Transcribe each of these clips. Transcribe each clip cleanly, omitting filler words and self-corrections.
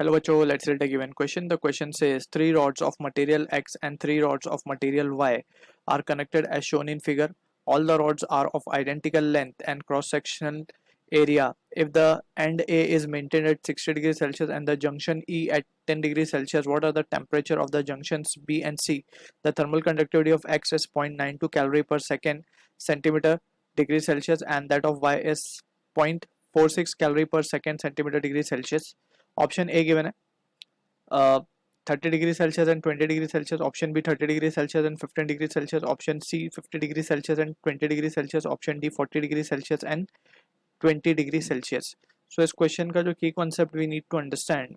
Hello बच्चों, let's read a given question. The question says three rods of material X and three rods of material Y are connected as shown in figure. All the rods are of identical length and cross-sectional area. If the end A is maintained at 60 degrees Celsius and the junction E at 10 degrees Celsius, what are the temperature of the junctions B and C? The thermal conductivity of X is 0.92 calorie per second centimeter degree Celsius and that of Y is 0.46 calorie per second centimeter degree Celsius. Option A given है 30 degree Celsius and 20 degree Celsius, option B 30 degree Celsius and 15 degree Celsius, option C 50 degree Celsius and 20 degree Celsius, option D 40 degree Celsius and 20 degree Celsius. So इस question का जो की concept we need to understand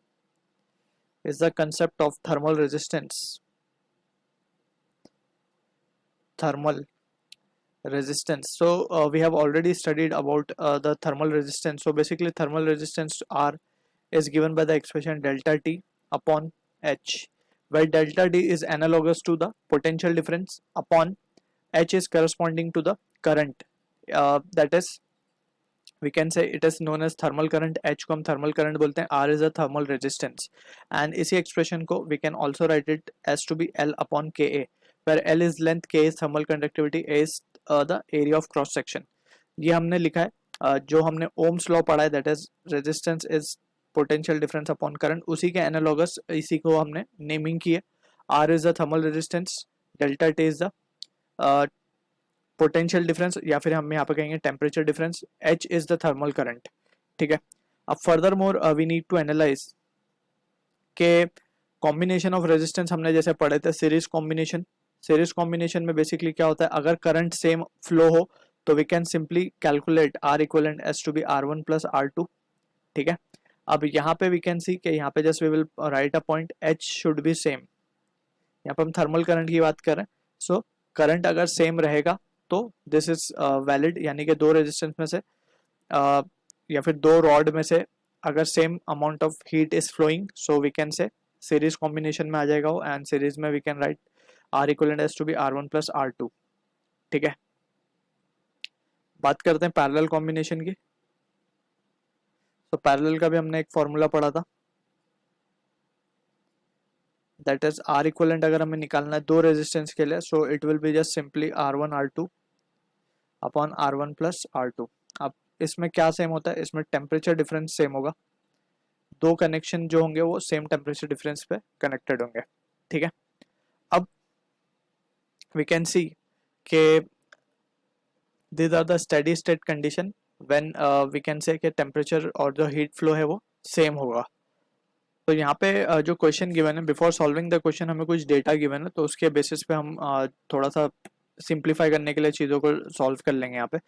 is the concept of thermal resistance. Thermal resistance. So we have already studied about the thermal resistance. So basically thermal resistance R is given by the expression delta T upon H, where delta D is analogous to the potential difference upon H is corresponding to the current. That is, we can say it is known as thermal current. H को हम thermal current बोलते हैं. R is a thermal resistance. And इसी expression को we can also write it as to be L upon Ka, where L is length, K is thermal conductivity, A is the area of cross section. ये हमने लिखा है. जो हमने ohms law पढ़ा है, that is resistance is potential difference upon current, उसी के एनालॉगस इसी को हमने नेमिंग की है. R is the thermal resistance, delta T is the potential difference, या फिर हम यहाँ पे कहेंगे temperature difference. H is the thermal current. ठीक है. अब further more we need to analyse के कॉम्बिनेशन ऑफ रेजिस्टेंस हमने जैसे पढ़े थे सीरीज कॉम्बिनेशन. सीरीज कॉम्बिनेशन में बेसिकली क्या होता है, अगर करंट सेम फ्लो हो तो we can simply calculate R equivalent as to be R1 plus R2. ठीक है. अब यहाँ पे वी कैन सी कि यहाँ पे just we will write a point H should be same. यहाँ पे हम थर्मल करंट की बात कर रहे हैं. सो करंट अगर सेम रहेगा तो दिस इज वैलिड, यानी कि दो रेजिस्टेंस में से या फिर दो रॉड में से अगर same amount of heat is flowing, so we can say series combination में आ जाएगा वो. एंड सीरीज में we can write R equivalent as to be R1 plus R2. ठीक है. बात करते हैं पैरेलल कॉम्बिनेशन की. तो पैरेलल का भी हमने एक फॉर्मूला पढ़ा था, दैट इज आर इक्वलेंट अगर हमें निकालना है दो रेजिस्टेंस के लिए, सो it will be just simply R1 R2 upon R1 plus R2. अब इसमें क्या सेम होता है, इसमें टेम्परेचर डिफरेंस सेम होगा. दो कनेक्शन जो होंगे वो सेम टेम्परेचर डिफरेंस पे कनेक्टेड होंगे. ठीक है. अब वी कैन सी के these are the steady state condition when we can say कि टेम्परेचर और जो हीट फ्लो है वो सेम होगा. तो यहाँ पे जो क्वेश्चन गिवन है, बिफोर सॉल्विंग द क्वेश्चन हमें कुछ डेटा गिवन है, तो उसके बेसिस पे हम थोड़ा सा सिंप्लीफाई करने के लिए चीज़ों को सॉल्व कर लेंगे. यहाँ पे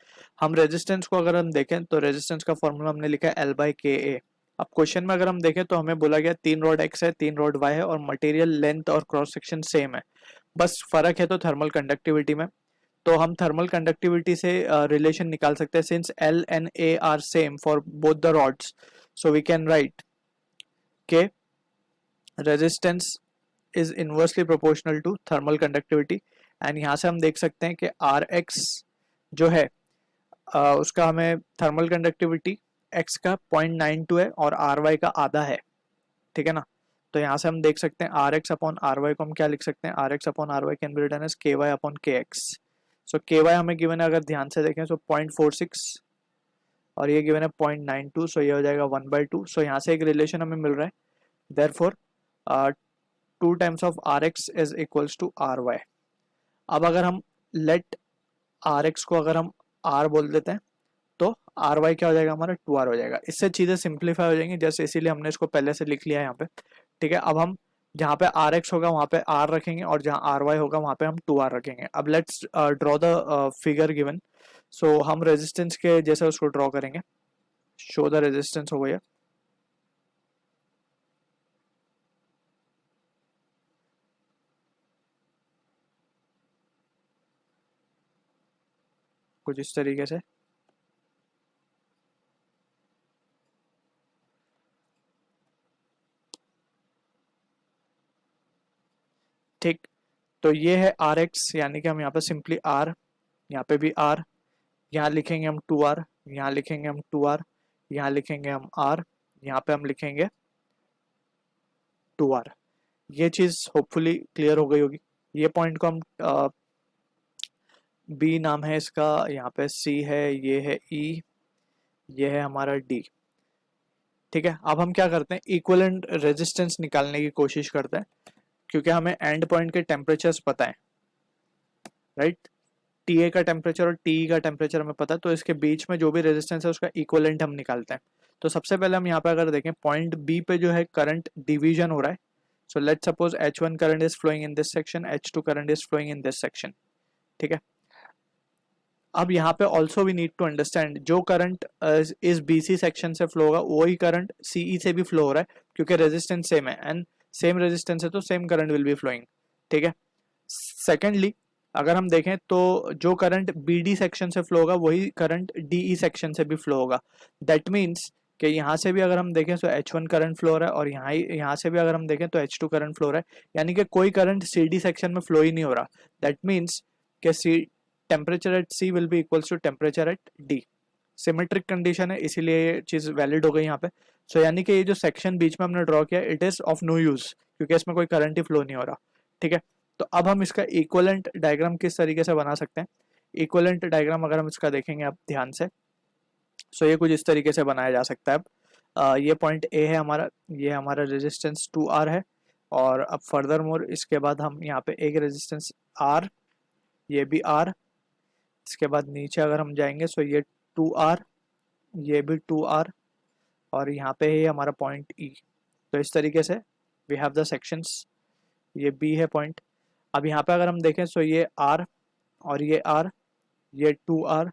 हम रेजिस्टेंस को अगर हम देखें तो रेजिस्टेंस का फॉर्मूला हमने लिखा है L बाई के ए. अब क्वेश्चन में अगर हम देखें तो हमें बोला गया तीन रॉड एक्स है, तीन रॉड वाई है और मटेरियल लेंथ और क्रॉस सेक्शन सेम है. बस फर्क है तो थर्मल कंडक्टिविटी में. तो हम थर्मल कंडक्टिविटी से रिलेशन निकाल सकते हैं. Since L and A are same for both the rods, so we can write के resistance is inversely proportional to thermal conductivity. And यहाँ से हम देख सकते हैं कि आर एक्स जो है उसका हमें थर्मल कंडक्टिविटी एक्स का 0.92 है और आर वाई का आधा है. ठीक है ना. तो यहाँ से हम देख सकते हैं R X upon R Y को हम क्या लिख सकते हैं, R X upon R Y can be written as K Y upon K X. So K Y हमें गिवन है, अगर ध्यान से देखें, सो 0.46 और ये गिवन है 0.92, सो ये हो जाएगा 1/2. सो यहाँ से एक रिलेशन हमें मिल रहा है. Therefore 2 times of R X is equals to R Y. अब अगर हम लेट आर एक्स को अगर हम आर बोल देते हैं तो आर वाई क्या हो जाएगा हमारा 2r हो जाएगा. इससे चीज़ें सिंप्लीफाई हो जाएंगी, जैसे इसीलिए हमने इसको पहले से लिख लिया है यहाँ पे. ठीक है. अब हम जहाँ पे आर एक्स होगा वहाँ पे आर रखेंगे और जहाँ आर वाई होगा वहाँ पे हम 2r रखेंगे. अब let's draw the figure given. So हम रेजिस्टेंस के जैसे उसको ड्रॉ करेंगे. शो द रेजिस्टेंस हो गया. कुछ इस तरीके से. ठीक. तो ये है आर एक्स, यानी कि हम यहाँ पे सिंपली आर, यहाँ पे भी आर, यहाँ लिखेंगे हम 2r, यहाँ लिखेंगे हम 2r, यहाँ लिखेंगे हम r, यहाँ पे हम लिखेंगे 2R। ये चीज़ होपफुली क्लियर हो गई होगी। ये पॉइंट को हम बी नाम है इसका, यहाँ पे सी है, ये है ई, ये है हमारा डी। ठीक है, अब हम क्या करते हैं, इक्विवेलेंट रेजिस्टेंस निकालने की कोशिश करते हैं, क्योंकि हमें एंड पॉइंट के टेम्परेचर्स पता है, राइट। टी ए का टेम्परेचर और टी ई का टेम्परेचर हमें पता है, तो इसके बीच में जो भी रेजिस्टेंस है उसका इक्विवेलेंट हम निकालते हैं। तो सबसे पहले हम यहाँ पे अगर देखें, पॉइंट बी पे जो है करंट डिवीजन हो रहा है। So let's suppose H1 current is flowing in this section, H2 current is flowing in this section. ठीक है, अब यहाँ पे also we need to understand, जो करंट इस BC सेक्शन से फ्लो होगा वही करंट CE से भी फ्लो हो रहा है, क्योंकि रेजिस्टेंस सेम है, एंड सेम रेजिस्टेंस है तो same current will be flowing. ठीक है, सेकेंडली अगर हम देखें तो जो करंट BD सेक्शन से फ्लो होगा वही करंट DE सेक्शन से भी फ्लो होगा। दैट मीन्स कि यहाँ से भी अगर हम देखें तो H1 करंट फ्लो हो रहा है, और यहाँ से भी अगर हम देखें तो H2 करंट फ्लो हो रहा है, यानी कि कोई करंट CD सेक्शन में फ्लो ही नहीं हो रहा। दैट मीन्स कि temperature at C will be equals to temperature at D। Symmetric condition है, इसीलिए ये चीज़ वैलिड हो गई यहाँ पे। सो यानी कि ये जो सेक्शन बीच में हमने ड्रॉ किया, it is of no use, क्योंकि इसमें कोई करंट ही फ्लो नहीं हो रहा। ठीक है, तो अब हम इसका इक्विवेलेंट डायग्राम किस तरीके से बना सकते हैं। इक्विवेलेंट डायग्राम अगर हम इसका देखेंगे आप ध्यान से, सो ये कुछ इस तरीके से बनाया जा सकता है। अब ये पॉइंट ए है हमारा, ये हमारा रेजिस्टेंस 2R है, और अब फर्दर मोर इसके बाद हम यहाँ पे एक रेजिस्टेंस R, ये भी R, इसके बाद नीचे अगर हम जाएंगे सो ये 2R, ये भी 2R, और यहाँ पे है हमारा पॉइंट E। तो इस तरीके से वी हैव द सेक्शंस। ये B है पॉइंट। अब यहाँ पे अगर हम देखें सो ये R और ये R, ये 2R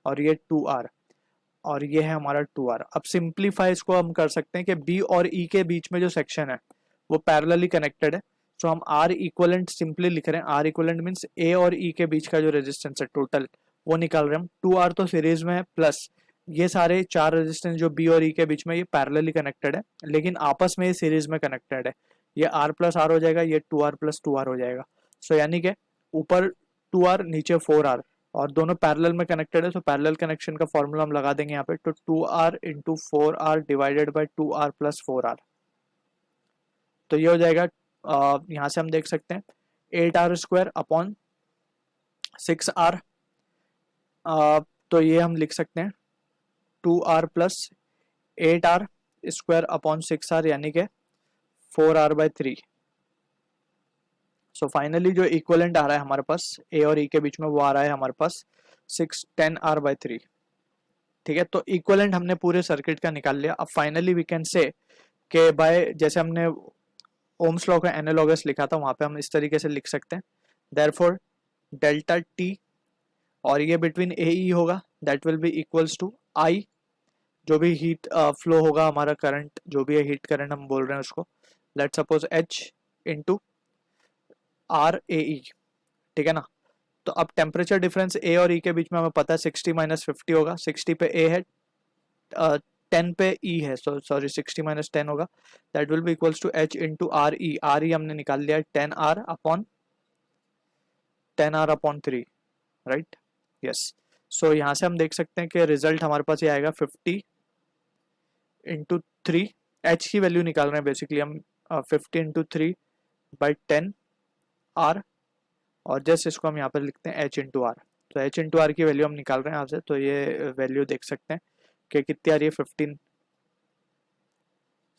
और ये 2R, और ये है हमारा 2R। अब सिंप्लीफाई इसको हम कर सकते हैं कि B और E के बीच में जो सेक्शन है वो पैरेलली कनेक्टेड है। सो हम R इक्विवेलेंट सिंपली लिख रहे हैं। R इक्विवेलेंट मीन्स A और E के बीच का जो रेजिस्टेंस है टोटल वो निकाल रहे हैं हम। 2R तो सीरीज में है, प्लस ये सारे चार रेजिस्टेंस जो B और E के बीच में ये पैरेलली कनेक्टेड है, लेकिन आपस में ये सीरीज में कनेक्टेड है। ये R प्लस R हो जाएगा, ये 2R प्लस 2R हो जाएगा। सो यानी कि ऊपर 2R नीचे 4R, और दोनों पैरेलल में कनेक्टेड है, तो पैरेलल कनेक्शन का फॉर्मूला हम लगा देंगे यहाँ पे, तो 2R into 4R divided by 2R plus 4R। तो ये हो जाएगा, यहाँ से हम देख सकते हैं 8R स्क्वायर अपॉन 6R। तो ये हम लिख सकते हैं 2R plus 8R square upon 6R, यानी कि 4R बाई 3। सो फाइनली जो इक्विवेलेंट आ रहा है हमारे पास ए और ई के बीच में वो आ रहा है हमारे पास 610R बाई 3। ठीक है, तो इक्विवेलेंट हमने पूरे सर्किट का निकाल लिया। अब फाइनली वी कैन से कि बाय, जैसे हमने ओम्स लॉ का एनालॉगस लिखा था वहां पे हम इस तरीके से लिख सकते हैं, देयरफॉर डेल्टा टी, और ये बिटवीन ए ई होगा, that will be equals to I, जो भी हीट फ्लो होगा हमारा करंट, जो भी है हीट करंट हम बोल रहे हैं उसको, let suppose H into R A E. ठीक है ना, तो अब टेम्परेचर डिफरेंस ए और ई के बीच में हमें पता है 60 माइनस 50 होगा। 60 पे ए है, 10 पे ई है, सो सॉरी 60 माइनस 10 होगा, that will be equals to H into R E. R E हमने निकाल लिया 10R अपॉन 3, राइट। यस, सो यहाँ से हम देख सकते हैं कि रिजल्ट हमारे पास ये आएगा 50 इंटू 3। एच की वैल्यू निकाल रहे हैं बेसिकली हम, 50 इंटू 3 बाई 10R, और जस्ट इसको हम यहाँ पर लिखते हैं H इंटू आर। तो H इंटू आर की वैल्यू हम निकाल रहे हैं यहाँ से, तो ये वैल्यू देख सकते हैं कि कितनी आ रही है, 15।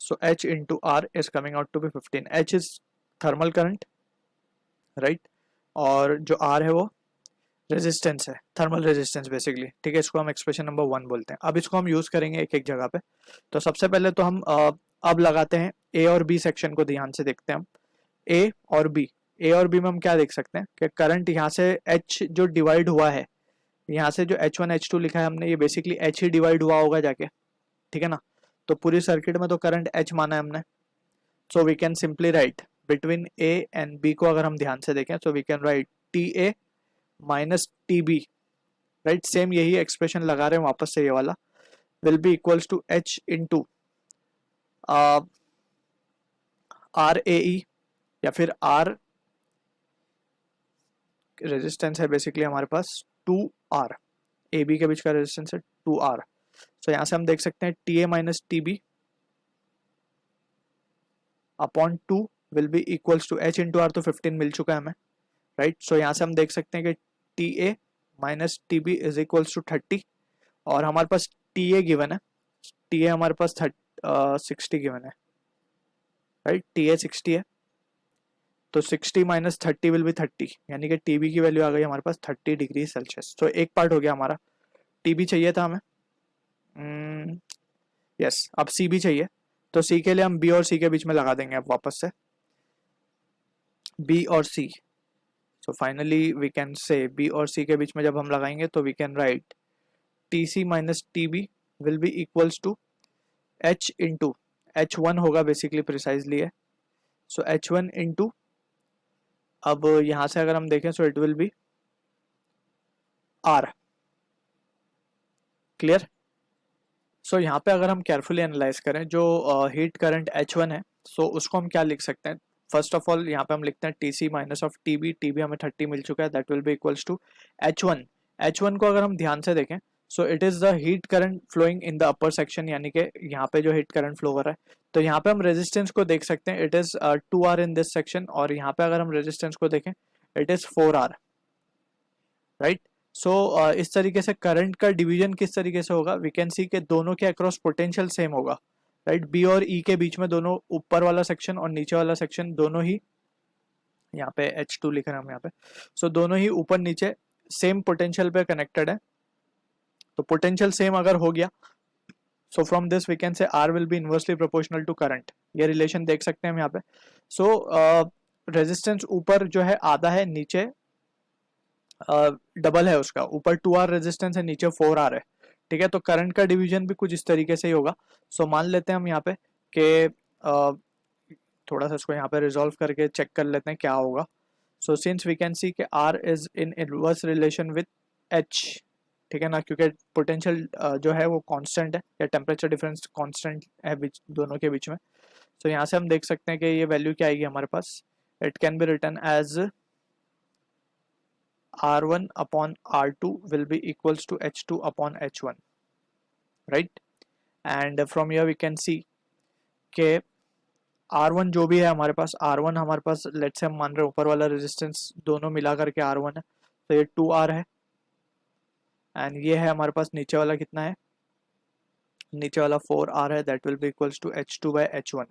So H into R is coming out to be 15। H is thermal current, right, और जो R है वो रेजिस्टेंस है, थर्मल रेजिस्टेंस बेसिकली। ठीक है, इसको हम एक्सप्रेशन नंबर 1 बोलते हैं। अब इसको हम यूज करेंगे एक एक जगह पे। तो सबसे पहले तो हम अब लगाते हैं ए और बी सेक्शन को, ध्यान से देखते हैं हम ए और बी। ए और बी में हम क्या देख सकते हैं कि करंट यहाँ से H जो डिवाइड हुआ है, यहाँ से जो H1 H2 लिखा है हमने, ये बेसिकली H ही डिवाइड हुआ होगा जाके। ठीक है ना, तो पूरी सर्किट में तो करंट H माना है हमने। So we can simply write between A and B को, अगर हम ध्यान से देखें so we can write TA minus TB, right, same यही एक्सप्रेशन लगा रहे हैं वापस से, ये वाला will be equals to H into RAE, या फिर R रेजिस्टेंस है बेसिकली हमारे पास 2R, ए बी के बीच का रेजिस्टेंस है 2R। सो यहाँ से हम देख सकते हैं TA minus TB upon 2 will be equals to h into R, तो 15 मिल चुका है हमें, राइट। सो यहाँ से हम देख सकते हैं कि T A minus T B is equals to 30, और हमारे पास टी ए गिवन है, टी ए हमारे पास 60 गिवन है, राइट। टी ए 60 है, तो 60 माइनस 30 विल बी 30, यानी कि टी बी की वैल्यू आ गई हमारे पास 30 डिग्री सेल्सियस। तो एक पार्ट हो गया हमारा, टी बी चाहिए था हमें, यस। अब सी भी चाहिए, तो सी के लिए हम बी और सी के बीच में लगा देंगे अब वापस से, बी और C. So finally we can say B और सी के बीच में जब हम लगाएंगे तो we can write T C minus T B will be equals to H into, H one होगा बेसिकली प्रिसाइजली है, सो एच वन इंटू, अब यहां से अगर हम देखें so it will be R, clear. So यहाँ पे अगर हम केयरफुली एनालाइज करें जो हीट करंट H1 है, सो उसको हम क्या लिख सकते हैं। फर्स्ट ऑफ ऑल यहाँ पे हम लिखते हैं T C minus of T B, T B हमें 30 मिल चुका है, that will be equals to H1। H1 को अगर हम ध्यान से देखें so it is the heat current flowing in the upper section, यानी कि यहाँ पे जो हीट करंट फ्लो हो रहा है, तो यहाँ पे हम रेजिस्टेंस को देख सकते हैं, it is 2R in this section, और यहाँ पे अगर हम रेजिस्टेंस को देखें इट इज 4R, राइट। सो इस तरीके से करंट का डिवीजन किस तरीके से होगा, वी कैन सी के दोनों के अक्रॉस पोटेंशियल सेम होगा, राइट। बी और ई के बीच में दोनों, ऊपर वाला सेक्शन और नीचे वाला सेक्शन दोनों ही, यहाँ पे H2 लिख रहे हैं हम यहाँ पे, सो दोनों ही ऊपर नीचे सेम पोटेंशियल पे कनेक्टेड है। तो पोटेंशियल सेम अगर हो गया, so from this we can say R will be inversely proportional to current, ये रिलेशन देख सकते हैं हम यहाँ पे। सो रेजिस्टेंस ऊपर जो है आधा है, नीचे डबल है उसका, ऊपर 2R रेजिस्टेंस है, नीचे 4R है, ठीक है। तो करंट का डिवीजन भी कुछ इस तरीके से ही होगा। सो मान लेते हैं हम यहाँ पे कि थोड़ा सा इसको यहाँ पे रिजॉल्व करके चेक कर लेते हैं क्या होगा। So since we can see कि R is in inverse relation with H, ठीक है ना, क्योंकि पोटेंशियल जो है वो कांस्टेंट है, या टेम्परेचर डिफरेंस कांस्टेंट है दोनों के बीच में। सो यहाँ से हम देख सकते हैं कि ये वैल्यू क्या आएगी हमारे पास, it can be written as R1 upon R2 will be equals to H2 upon H1, right? And from here we can see कि R1 जो भी है हमारे पास, R1 हमारे पास लेट्स से हम मान रहे हैं ऊपर वाला रेजिस्टेंस दोनों मिला करके R1 है, तो ये 2R है, एंड ये है हमारे पास नीचे वाला कितना है, नीचे वाला 4R है, that will be equals to H2 by H1।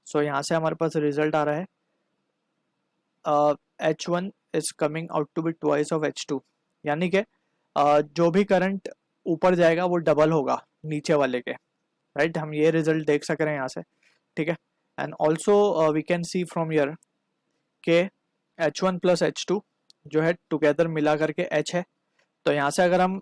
So यहाँ से हमारे पास रिजल्ट आ रहा है H1 is coming out to be twice of H2, यानी कि जो भी करंट ऊपर जाएगा वो डबल होगा नीचे वाले के, राइट। हम ये रिजल्ट देख सक रहे हैं यहाँ से, ठीक है। And also we can see from here के H1 प्लस H2 जो है टुगेदर मिला करके H है, तो यहाँ से अगर हम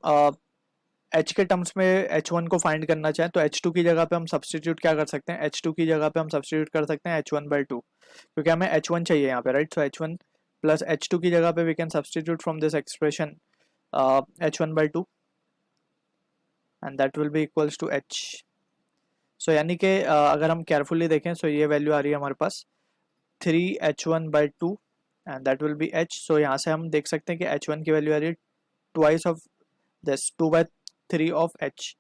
H के टर्म्स में H1 को फाइंड करना चाहें तो H2 की जगह पे हम सब्सटीट्यूट क्या कर सकते हैं, H2 की जगह पे हम सब्सटीट्यूट कर सकते हैं H1/2, क्योंकि हमें H1 चाहिए यहाँ पे, राइट। सो H1 प्लस H2 की जगह पे we can substitute from this expression H1/2 and that will be equals to H। So यानी कि अगर हम केयरफुली देखें सो ये वैल्यू आ रही है हमारे पास 3H1/2 and that will B H। सो यहाँ से हम देख सकते हैं कि H1 की वैल्यू आ रही है twice of this 2/3 of H।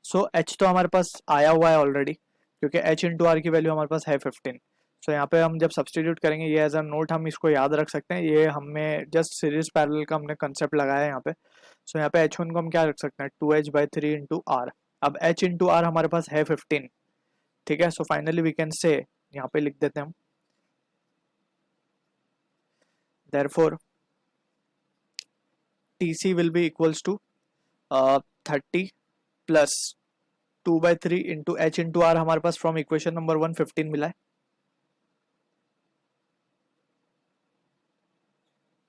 So H तो हमारे पास आया हुआ है ऑलरेडी, क्योंकि H इंटू आर की वैल्यू हमारे पास है 15। सो यहाँ पे हम जब सब्सटीट्यूट करेंगे, ये एज अ नोट हम इसको याद रख सकते हैं, ये हमें जस्ट सीरीज पैरेलल का हमने कंसेप्ट लगाया है यहाँ पे। सो यहाँ पे H1 को हम क्या रख सकते हैं, 2H/3 इंटू आर। अब H इंटू आर हमारे पास है 15, ठीक है। सो फाइनली वी कैन से, यहाँ पे लिख देते हैं हम, therefore TC will be equals to 30 plus 2/3 into H into R, हमारे पास फ्रॉम इक्वेशन नंबर 1 15 मिला है,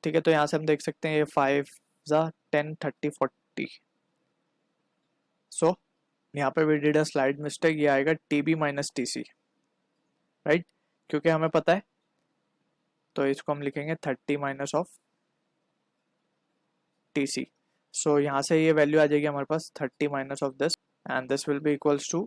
ठीक है। तो यहाँ से हम देख सकते हैं ये 5 10 30 40। सो यहाँ पे we did a slight mistake, ये आएगा TB माइनस TC, राइट, क्योंकि हमें पता है, तो इसको हम लिखेंगे 30 माइनस ऑफ TC। सो यहाँ से ये वैल्यू आ जाएगी हमारे पास 30 minus of this, and this will be equals to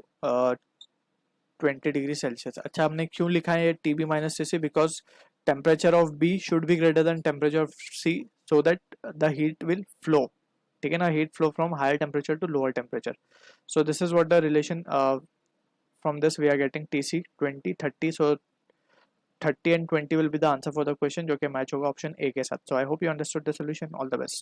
20 degree Celsius. अच्छा, हमने क्यों लिखा है ये TB minus TC, because temperature of B should be greater than temperature of C, so that the heat will flow, ठीक है ना, heat flow from higher temperature to lower temperature. So this is what the relation, from this we are getting TC 20 30। So 30 and 20 will be the answer for the question, जो कि match होगा option A के साथ. So I hope you understood the solution. All the best.